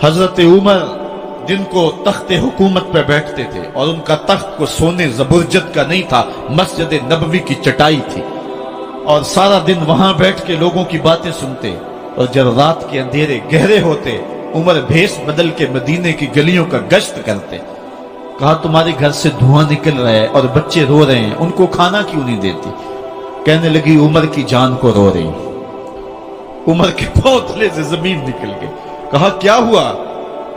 حضرت عمر جن کو تخت حکومت پہ بیٹھتے تھے اور ان کا تخت کو سونے زبرجد کا نہیں تھا، مسجد نبوی کی چٹائی تھی، اور سارا دن وہاں بیٹھ کے لوگوں کی باتیں سنتے، اور جب رات کے اندھیرے گہرے ہوتے عمر بھیس بدل کے مدینے کی گلیوں کا گشت کرتے۔ کہا تمہارے گھر سے دھواں نکل رہا ہے اور بچے رو رہے ہیں، ان کو کھانا کیوں نہیں دیتی؟ کہنے لگی عمر کی جان کو رو رہی۔ عمر کے پاؤں تلے سے زمین نکل گئی۔ کہا کیا ہوا؟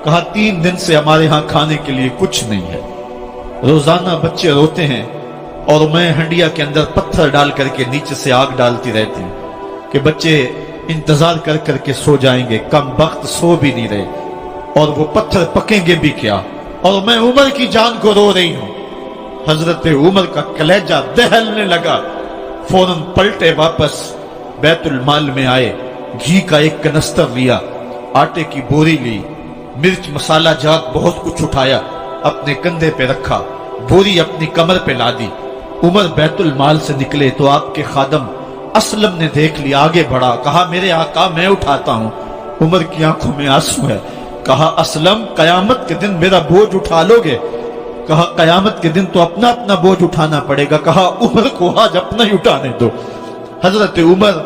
کہا 3 دن سے ہمارے ہاں کھانے کے لیے کچھ نہیں ہے، روزانہ بچے روتے ہیں اور میں ہنڈیا کے اندر پتھر ڈال کر کے نیچے سے آگ ڈالتی رہتی ہوں کہ بچے انتظار کر کر کے سو جائیں گے، کم وقت سو بھی نہیں رہے، اور وہ پتھر پکیں گے بھی کیا، اور میں عمر کی جان کو رو رہی ہوں۔ حضرت عمر کا کلیجہ دہلنے لگا، فوراً پلٹے، واپس بیت المال میں آئے، گھی کا ایک کنستر لیا، آٹے کی بوری لی، مرچ مسالہ جات بہت کچھ اٹھایا، اپنے کندھے پہ رکھا، بوری اپنی کمر پہ لادی۔ عمر بیت المال سے نکلے تو آپ کے خادم اسلم نے دیکھ لیا، آگے بڑھا، کہا میرے آقا میں اٹھاتا ہوں۔ عمر کی آنکھوں میں آنسو ہے۔ کہا اسلم قیامت کے دن میرا بوجھ اٹھا لو گے؟ کہا قیامت کے دن تو اپنا اپنا بوجھ اٹھانا پڑے گا۔ کہا عمر کو آج اپنا ہی اٹھانے دو۔ حضرت عمر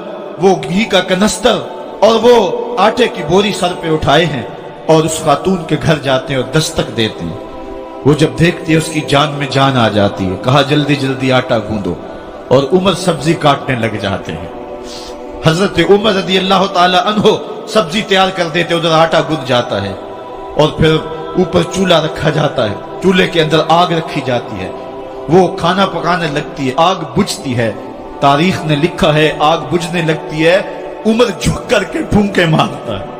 وہ گھی کا کنستر اور وہ آٹے کی بوری سر پہ اٹھائے ہیں اور اس خاتون کے گھر جاتے ہیں اور دستک دیتے ہیں۔ وہ جب دیکھتی ہے اس کی جان میں جان آ جاتی ہے۔ کہا جلدی جلدی آٹا گوندو، اور عمر سبزی کاٹنے لگ جاتے ہیں۔ حضرت عمر رضی اللہ تعالی عنہ سبزی تیار کر دیتے، ادھر آٹا گند جاتا ہے، اور پھر اوپر چولہا رکھا جاتا ہے، چولہے کے اندر آگ رکھی جاتی ہے، وہ کھانا پکانے لگتی ہے، آگ بجھتی ہے۔ تاریخ نے لکھا ہے آگ بجھنے لگتی ہے، عمر جھک کر کے پھونکے مارتا ہے،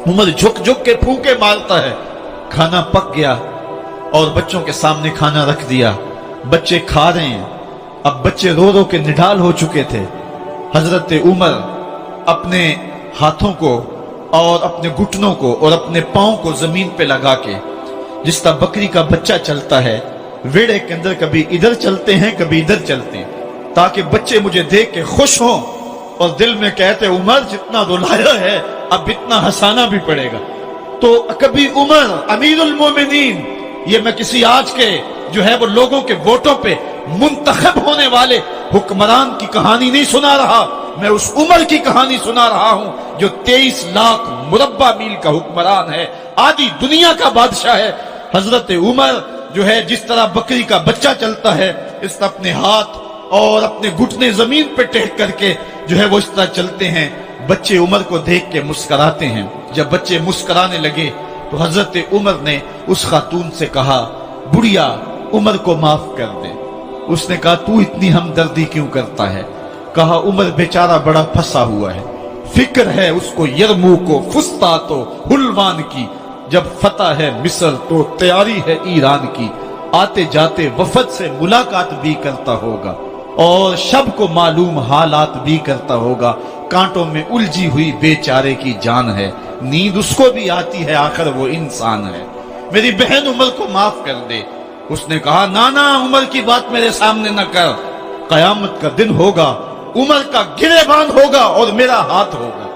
عمر جھک جھک کے پھونکے مارتا ہے۔ کھانا پک گیا اور بچوں کے سامنے کھانا رکھ دیا، بچے کھا رہے ہیں۔ اب بچے رو رو کے نڈال ہو چکے تھے۔ حضرت عمر اپنے ہاتھوں کو اور اپنے گھٹنوں کو اور اپنے پاؤں کو زمین پہ لگا کے، جس طرح بکری کا بچہ چلتا ہے، ویڑے کے اندر کبھی ادھر چلتے ہیں کبھی ادھر چلتے ہیں، تاکہ بچے مجھے دیکھ کے خوش ہوں اور دل میں کہتے عمر جتنا رلایا ہے اب اتنا ہنسانا بھی پڑے گا۔ تو کبھی عمر امیر المومنین، یہ میں کسی آج کے جو ہے وہ لوگوں کے ووٹوں پہ منتخب ہونے والے حکمران کی کہانی نہیں سنا رہا، میں اس عمر کی کہانی سنا رہا ہوں جو 23 لاکھ مربع میل کا حکمران ہے، آدھی دنیا کا بادشاہ ہے۔ حضرت عمر جو ہے جس طرح بکری کا بچہ چلتا ہے، اس طرح اپنے ہاتھ اور اپنے گھٹنے زمین پہ ٹیک کر کے جو ہے وہ اس طرح چلتے ہیں۔ بچے عمر کو دیکھ کے مسکراتے ہیں۔ جب بچے مسکرانے لگے تو حضرت عمر نے اس خاتون سے کہا بڑھیا عمر کو معاف کر دے۔ اس نے کہا تو اتنی ہمدردی کیوں کرتا ہے؟ کہا عمر بیچارہ بڑا پھنسا ہوا ہے، فکر ہے اس کو یرموک و فسطاط و حلوان کی، جب فتح ہے مصر تو تیاری ہے ایران کی، آتے جاتے وفد سے ملاقات بھی کرتا ہوگا اور شب کو معلوم حالات بھی کرتا ہوگا، کانٹوں میں الجھی ہوئی بیچارے کی جان ہے، نیند اس کو بھی آتی ہے، آخر وہ انسان ہے، میری بہن عمر کو معاف کر دے۔ اس نے کہا نانا عمر کی بات میرے سامنے نہ کر، قیامت کا دن ہوگا، عمر کا گریبان ہوگا اور میرا ہاتھ ہوگا۔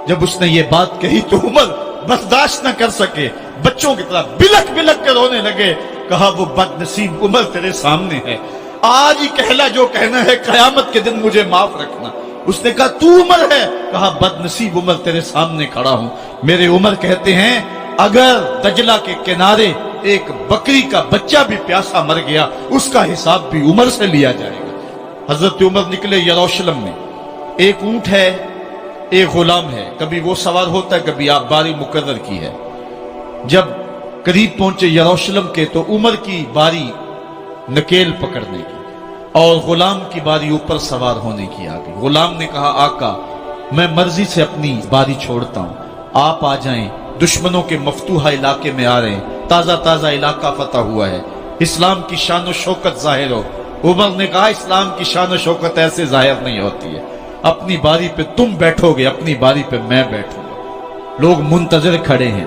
جب اس نے یہ بات کہی تو عمر برداشت نہ کر سکے، بچوں کی طرح بلک بلک کے رونے لگے۔ کہا وہ بد نصیب عمر تیرے سامنے ہے، آج ہی کہلا جو کہنا ہے، قیامت کے دن مجھے معاف رکھنا۔ اس نے کہا تو عمر ہے؟ کہا بد نصیب عمر تیرے سامنے کھڑا ہوں۔ میرے عمر کہتے ہیں اگر دجلہ کے کنارے ایک بکری کا بچہ بھی پیاسا مر گیا، اس کا حساب بھی عمر سے لیا جائے گا۔ حضرت عمر نکلے یروشلم میں، ایک اونٹ ہے ایک غلام ہے، کبھی وہ سوار ہوتا ہے کبھی آپ باری مقرر کی ہے۔ جب قریب پہنچے یروشلم کے تو عمر کی باری نکیل پکڑنے کی اور غلام کی باری اوپر سوار ہونے کی آ گئی۔ غلام نے کہا آقا میں مرضی سے اپنی باری چھوڑتا ہوں، آپ آ جائیں، دشمنوں کے مفتوحہ علاقے میں آ رہے ہیں، تازہ تازہ علاقہ فتح ہوا ہے، اسلام کی شان و شوکت ظاہر ہو۔ عمر نے کہا اسلام کی شان و شوکت ایسے ظاہر نہیں ہوتی ہے، اپنی باری پہ تم بیٹھو گے، اپنی باری پہ میں بیٹھوں گا۔ لوگ منتظر کھڑے ہیں،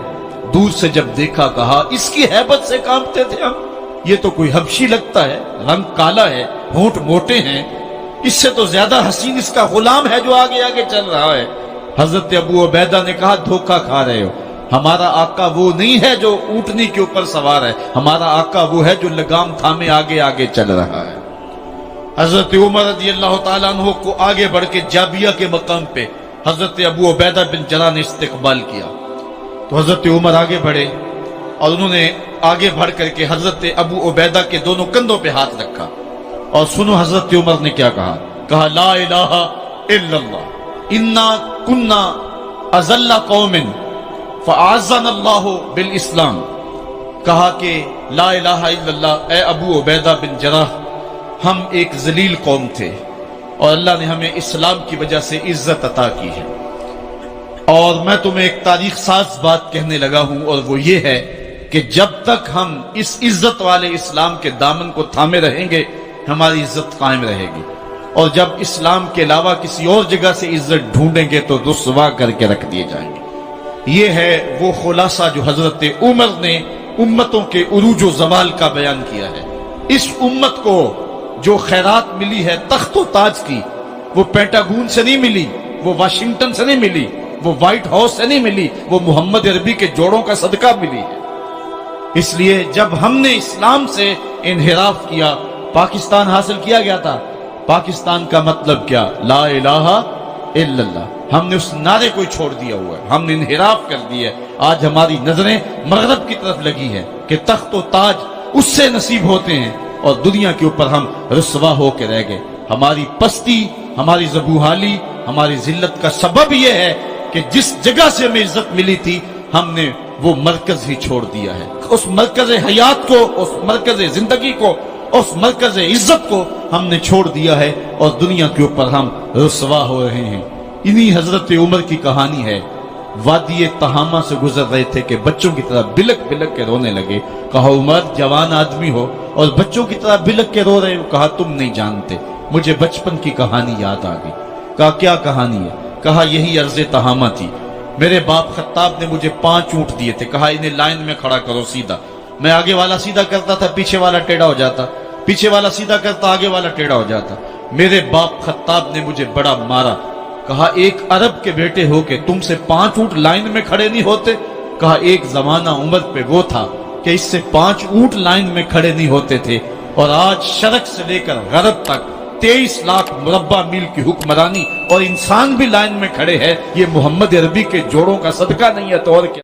دور سے جب دیکھا کہا اس کی ہیبت سے کانپتے تھے ہم، یہ تو کوئی حبشی لگتا ہے، رنگ کالا ہے، ہونٹ موٹے ہیں، اس سے تو زیادہ حسین اس کا غلام ہے جو آگے آگے چل رہا ہے۔ حضرت ابو عبیدہ نے کہا دھوکہ کھا رہے ہو، ہمارا آقا وہ نہیں ہے جو اونٹنی کے اوپر سوار ہے، ہمارا آقا وہ ہے جو لگام تھامے آگے آگے چل رہا ہے۔ حضرت عمر رضی اللہ تعالیٰ عنہ کو آگے بڑھ کے جابیہ کے مقام پہ حضرت ابو عبیدہ بن جراح نے استقبال کیا، تو حضرت عمر آگے بڑھے اور انہوں نے آگے بڑھ کر کے حضرت ابو عبیدہ کے دونوں کندھوں پہ ہاتھ رکھا، اور سنو حضرت عمر نے کیا کہا لا الہ الا اللہ انا کنا اذل قوم فاعزنا اللہ بالاسلام، کہا کہ لا الہ الا اللہ، اے ابو عبیدہ بن جراح، ہم ایک ذلیل قوم تھے اور اللہ نے ہمیں اسلام کی وجہ سے عزت عطا کی ہے، اور میں تمہیں ایک تاریخ ساز بات کہنے لگا ہوں، اور وہ یہ ہے کہ جب تک ہم اس عزت والے اسلام کے دامن کو تھامے رہیں گے ہماری عزت قائم رہے گی، اور جب اسلام کے علاوہ کسی اور جگہ سے عزت ڈھونڈیں گے تو رسوا کر کے رکھ دیے جائیں گے۔ یہ ہے وہ خلاصہ جو حضرت عمر نے امتوں کے عروج و زوال کا بیان کیا ہے۔ اس امت کو جو خیرات ملی ہے تخت و تاج کی، وہ پینٹاگون سے نہیں ملی، وہ واشنگٹن سے نہیں ملی، وہ وائٹ ہاؤس سے نہیں ملی، وہ محمد عربی کے جوڑوں کا صدقہ ملی ہے۔ اس لیے جب ہم نے اسلام سے انحراف کیا، پاکستان حاصل کیا گیا تھا، پاکستان کا مطلب کیا؟ لا الہ الا اللہ، ہم نے اس نعرے کو چھوڑ دیا ہوا ہے، ہم نے انحراف کر دیا ہے۔ آج ہماری نظریں مغرب کی طرف لگی ہے کہ تخت و تاج اس سے نصیب ہوتے ہیں، اور دنیا کے اوپر ہم رسوا ہو کے رہ گئے۔ ہماری پستی، ہماری زبوحالی، ہماری ذلت کا سبب یہ ہے کہ جس جگہ سے ہمیں عزت ملی تھی ہم نے وہ مرکز ہی چھوڑ دیا ہے۔ اس مرکز حیات کو، اس مرکز زندگی کو، اس مرکز عزت کو ہم نے چھوڑ دیا ہے، اور دنیا کے اوپر ہم رسوا ہو رہے ہیں۔ انہی حضرت عمر کی کہانی ہے۔ وادی تہامہ سے گزر رہے تھے کہ بچوں کی طرح بلک بلک کے رونے لگے۔ کہا عمر جوان آدمی ہو اور بچوں کی طرح بلک کے رو رہے ہو؟ کہا تم نہیں جانتے، مجھے بچپن کی کہانی یاد آ گئی۔ کہا کیا کہانی ہے؟ کہا یہی عرض تہامہ تھی، میرے باپ خطاب نے مجھے 5 اونٹ دیے تھے، کہا انہیں لائن میں کھڑا کرو سیدھا، میں آگے والا سیدھا کرتا تھا پیچھے والا ٹیڑھا ہو جاتا، پیچھے والا سیدھا کرتا آگے والا ٹیڑھا ہو جاتا۔ میرے باپ خطاب نے مجھے بڑا مارا۔ کہا ایک عرب کے بیٹے ہو کہ تم سے 5 اونٹ لائن میں کھڑے نہیں ہوتے؟ کہا ایک زمانہ عمر پہ وہ تھا کہ اس سے 5 اونٹ لائن میں کھڑے نہیں ہوتے تھے، اور آج شرق سے لے کر غرب تک 23 لاکھ مربع میل کی حکمرانی اور انسان بھی لائن میں کھڑے ہیں۔ یہ محمد عربی کے جوڑوں کا صدقہ نہیں ہے تو اور کیا؟